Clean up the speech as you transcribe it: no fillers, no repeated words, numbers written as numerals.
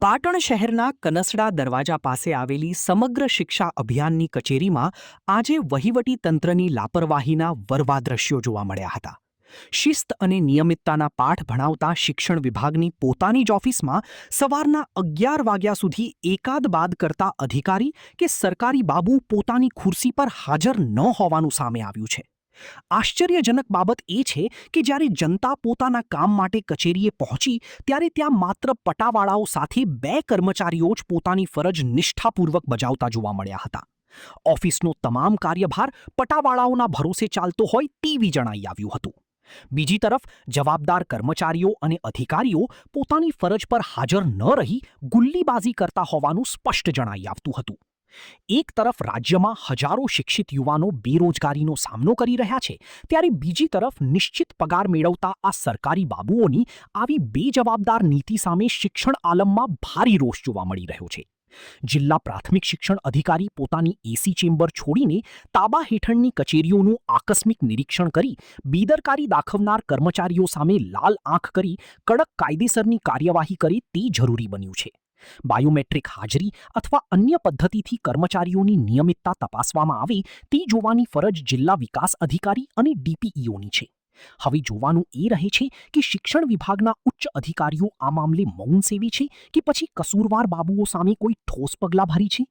પાટણ શહેરના કનસડા દરવાજા પાસે આવેલી સમગ્ર શિક્ષા અભિયાનની કચેરીમાં આજે વહીવટી તંત્રની લાપરવાહીના વરવા દ્રશ્યો જોવા મળ્યા હતા. શિસ્ત અને નિયમિતતાના પાઠ ભણાવતા શિક્ષણ વિભાગની પોતાની જ ઓફિસમાં સવારના 11 વાગ્યા સુધી એકાદ બાદ કરતા અધિકારી કે સરકારી બાબુ પોતાની ખુરશી પર હાજર ન હોવાનું સામે આવ્યું છે. આશ્ચર્યજનક બાબત એ છે કે જ્યારે જનતા પોતાના કામ માટે કચેરીએ પહોંચી ત્યારે ત્યાં માત્ર પટાવાળાઓ સાથે 2 કર્મચારીઓ જ પોતાની ફરજ નિષ્ઠાપૂર્વક બજાવતા જોવા મળ્યા હતા. ઓફિસનો તમામ કાર્યભાર પટાવાળાઓના ભરોસે ચાલતો હોય તેવી જણાઈ આવ્યું હતું. બીજી તરફ જવાબદાર કર્મચારીઓ અને અધિકારીઓ પોતાની ફરજ પર હાજર ન રહી ગુલ્લીબાજી કરતા હોવાનું સ્પષ્ટ જણાઈ આવતું હતું. એક તરફ રાજ્યમાં હજારો શિક્ષિત યુવાનો બેરોજગારીનો સામનો કરી રહ્યા છે, ત્યારે બીજી તરફ નિશ્ચિત પગાર મેળવતા આ સરકારી બાબુઓની આવી બેજવાબદાર નીતિ સામે શિક્ષણ આલમમાં ભારે રોષ જોવા મળી રહ્યો છે. જિલ્લા પ્રાથમિક શિક્ષણ અધિકારી પોતાની એસી ચેમ્બર છોડીને તાબા હેઠળની કચેરીઓનું આકસ્મિક નિરીક્ષણ કરી બેદરકારી દાખવનાર કર્મચારીઓ સામે લાલ આંખ કરી કડક કાયદેસરની કાર્યવાહી કરે તે જરૂરી બન્યું છે. બાયોમેટ્રિક હાજરી અથવા અન્ય પદ્ધતિથી કર્મચારીઓની નિયમિતતા તપાસવામાં આવે તે જોવાની ફરજ જિલ્લા વિકાસ અધિકારી અને ડીપીઈઓની છે. હવે જોવાનું એ રહે છે કે શિક્ષણ વિભાગના ઉચ્ચ અધિકારીઓ આ મામલે મૌન સેવે છે કે પછી કસૂરવાર બાબુઓ સામે કોઈ ઠોસ પગલાં ભરી છે.